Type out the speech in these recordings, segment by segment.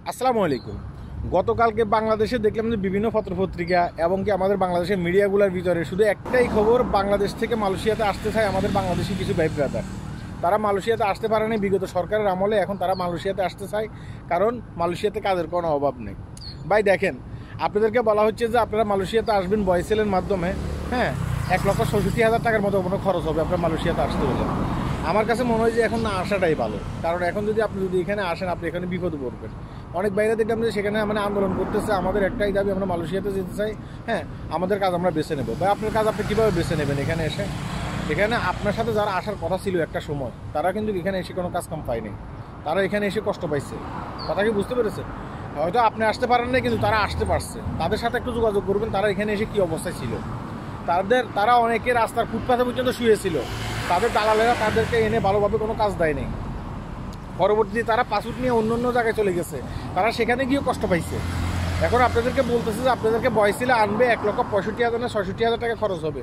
আসসালামু আলাইকুম। গতকালকে বাংলাদেশে দেখলাম যে বিভিন্ন পত্রপত্রিকা এবং কি আমাদের বাংলাদেশের মিডিয়াগুলোর ভিতরে শুধু একটাই খবর, বাংলাদেশ থেকে মালয়েশিয়াতে আসতে চায় আমাদের বাংলাদেশি কিছু ভাই ব্রাদার। তারা মালয়েশিয়াতে আসতে পারেনি বিগত সরকারের আমলে, এখন তারা মালয়েশিয়াতে আসতে চায় কারণ মালয়েশিয়াতে কাজের কোনো অভাব নেই। ভাই দেখেন, আপনাদেরকে বলা হচ্ছে যে আপনারা মালয়েশিয়াতে আসবেন বয়সেলের মাধ্যমে, হ্যাঁ, 1,67,000 টাকার মতো কোনো খরচ হবে আপনার মালয়েশিয়াতে আসতে হলে। আমার কাছে মনে হয় যে এখন না আসাটাই ভালো, কারণ এখন যদি এখানে আসেন আপনি এখানে বিপদে পড়বেন। অনেক বাইরে দেখলাম যে সেখানে মানে আন্দোলন করতেছে, আমাদের একটাই দাবি আমরা মালয়েশিয়াতে যেতে চাই, হ্যাঁ, আমাদের কাজ আমরা বেছে নেবো। ভাই আপনার কাজ আপনি কীভাবে বেছে নেবেন এখানে এসে? এখানে আপনার সাথে যারা আসার কথা ছিল একটা সময়, তারা কিন্তু এখানে এসে কোনো কাজ কাম পায়নি, তারা এখানে এসে কষ্ট পাইছে। কথা কি বুঝতে পেরেছেন? হয়তো আপনি আসতে পারেন না, কিন্তু তারা আসতে পারছে। তাদের সাথে একটু যোগাযোগ করবেন, তারা এখানে এসে কী অবস্থায় ছিল। তারা অনেকে রাস্তার ফুটপাথে পর্যন্ত শুয়েছিল, তাদের দালালেরা তাদেরকে এনে ভালোভাবে কোনো কাজ দেয়নি। পরবর্তীতে তারা পাসপোর্ট নিয়ে অন্য অন্য জায়গায় চলে গেছে, তারা সেখানে গিয়েও কষ্ট পাইছে। এখন আপনাদেরকে বলতেছে যে আপনাদেরকে বয়সিলে আনবে 1,65,000 না 66,000 টাকা খরচ হবে।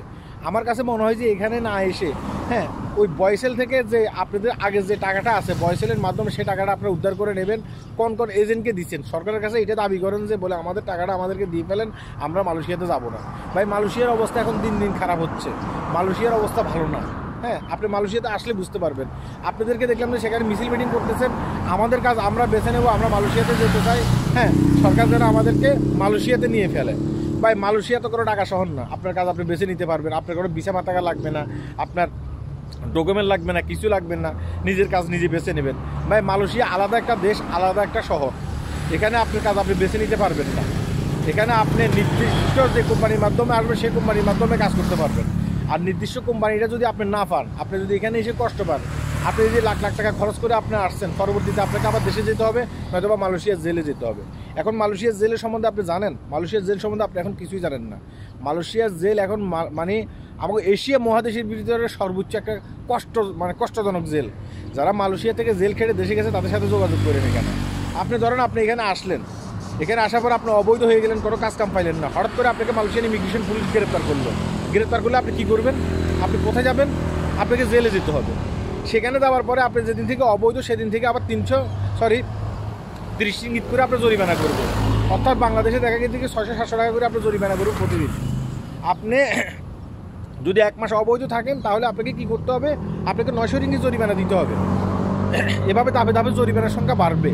আমার কাছে মনে হয় যে এখানে না এসে, হ্যাঁ, ওই বয়সেল থেকে যে আপনাদের আগে যে টাকাটা আছে বয়সেলের মাধ্যমে, সেই টাকাটা আপনারা উদ্ধার করে নেবেন। কোন কোন এজেন্টকে দিচ্ছেন সরকারের কাছে এটা দাবি করেন যে বলে আমাদের টাকাটা আমাদেরকে দিয়ে ফেলেন, আমরা মালয়েশিয়াতে যাবো না। ভাই মালয়েশিয়ার অবস্থা এখন দিন দিন খারাপ হচ্ছে, মালয়েশিয়ার অবস্থা ভালো না। হ্যাঁ, আপনি মালয়েশিয়াতে আসলে বুঝতে পারবেন। আপনাদেরকে দেখলাম যে সেখানে মিছিল মিটিং করতেছেন, আমাদের কাজ আমরা বেছে নেবো, আমরা মালয়েশিয়াতে যেতে চাই, হ্যাঁ, সরকার যেন আমাদেরকে মালয়েশিয়াতে নিয়ে ফেলে। ভাই মালয়েশিয়া তো কোনো টাকা শহর না, আপনার কাজ আপনি বেছে নিতে পারবেন, আপনার কোনো ভিসা টাকা লাগবে না, আপনার ডকুমেন্ট লাগবে না, কিছু লাগবে না, নিজের কাজ নিজে বেছে নেবেন। ভাই মালয়েশিয়া আলাদা একটা দেশ, আলাদা একটা শহর, এখানে আপনার কাজ আপনি বেছে নিতে পারবেন না। এখানে আপনি নির্দিষ্ট যে কোম্পানির মাধ্যমে আসবেন সেই কোম্পানির মাধ্যমে কাজ করতে পারবেন। আর নির্দিষ্ট কোম্পানিটা যদি আপনি না পান, আপনি যদি এখানে এসে কষ্ট পান, আপনি যদি লাখ লাখ টাকা খরচ করে আপনি আসছেন, পরবর্তীতে আপনাকে আবার দেশে যেতে হবে, নয়তো বা মালয়েশিয়ার জেলে যেতে হবে। এখন মালয়েশিয়ার জেলের সম্বন্ধে আপনি জানেন? মালয়েশিয়ার জেল সম্বন্ধে আপনি এখন কিছুই জানেন না। মালয়েশিয়ার জেল এখন মানে আমাকে এশিয়া মহাদেশের ভিতরে সর্বোচ্চ একটা কষ্টজনক জেল। যারা মালয়েশিয়া থেকে জেল খেটে দেশে গেছে তাদের সাথে যোগাযোগ করেন। এখানে আপনি ধরেন আপনি এখানে আসলেন, এখানে আসার পর আপনি অবৈধ হয়ে গেলেন, কোনো কাজ কাম পাইলেন না, হঠাৎ করে আপনাকে মালয়েশিয়ান ইমিগ্রেশন পুলিশ গ্রেপ্তার করলে আপনি কী করবেন? আপনি কোথায় যাবেন? আপনাকে জেলে যেতে হবে। সেখানে যাওয়ার পরে আপনি যেদিন থেকে অবৈধ সেদিন থেকে আবার 30 রিঙ্গিত করে আপনি জরিমানা করবেন। অর্থাৎ বাংলাদেশে দেখা গেছে থেকে 600-700 টাকা করে আপনি জরিমানা করবেন প্রতিদিন। আপনি যদি 1 মাস অবৈধ থাকেন তাহলে আপনাকে কী করতে হবে? আপনাকে 900 রিঙ্গিত জরিমানা দিতে হবে। এভাবে ধাপে ধাপে জরিমানার সংখ্যা বাড়বে,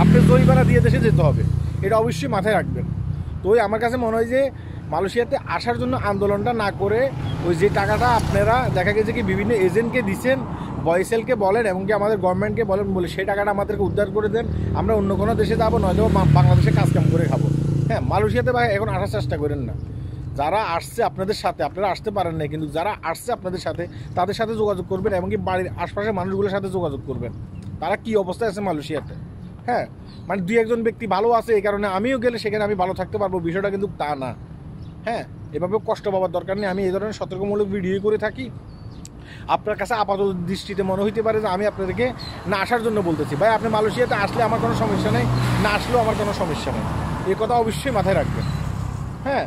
আপনি জরিমানা দিয়ে দেশে যেতে হবে, এটা অবশ্যই মাথায় রাখবেন। তো আমার কাছে মনে হয় যে মালয়েশিয়াতে আসার জন্য আন্দোলনটা না করে ওই যে টাকাটা আপনারা দেখা গেছে কি বিভিন্ন এজেন্টকে দিচ্ছেন, বয়সেলকে বলেন এবং কি আমাদের গভর্নমেন্টকে বলেন, বলে সেই টাকাটা আমাদেরকে উদ্ধার করে দেন, আমরা অন্য কোনো দেশে যাবো, নয়তো বাংলাদেশে কাজকাম করে খাবো। হ্যাঁ, মালয়েশিয়াতে ভাই এখন আসার চেষ্টা করেন না। যারা আসছে আপনাদের সাথে, আপনারা আসতে পারেন না, কিন্তু যারা আসছে আপনাদের সাথে তাদের সাথে যোগাযোগ করবেন এবং কি বাড়ির আশপাশের মানুষগুলোর সাথে যোগাযোগ করবেন, তারা কী অবস্থায় আছে মালয়েশিয়াতে। হ্যাঁ, মানে 2-1 জন ব্যক্তি ভালো আছে এই কারণে আমিও গেলে সেখানে আমি ভালো থাকতে পারবো, বিষয়টা কিন্তু তা না। হ্যাঁ, এভাবে কষ্ট পাওয়ার দরকার নেই। আমি এই ধরনের সতর্কমূলক ভিডিও করে থাকি। আপনার কাছে আপাতত দৃষ্টিতে মনে হইতে পারে যে আমি আপনাদেরকে না আসার জন্য বলতেছি। ভাই আপনি মালয়েশিয়াতে আসলে আমার কোনো সমস্যা নেই, না আসলেও আমার কোনো সমস্যা নেই, এই কথা অবশ্যই মাথায় রাখবেন। হ্যাঁ,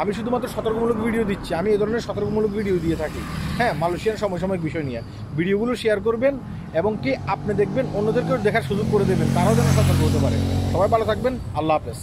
আমি শুধুমাত্র সতর্কমূলক ভিডিও দিচ্ছি, আমি এই ধরনের সতর্কমূলক ভিডিও দিয়ে থাকি। হ্যাঁ, মালয়েশিয়ার সমসাময়িক বিষয় নিয়ে ভিডিওগুলো শেয়ার করবেন এবং কি আপনি দেখবেন অন্যদেরকেও দেখার সুযোগ করে দেবেন, তারাও যেন সতর্ক হতে পারে। সবাই ভালো থাকবেন, আল্লাহ হাফেজ।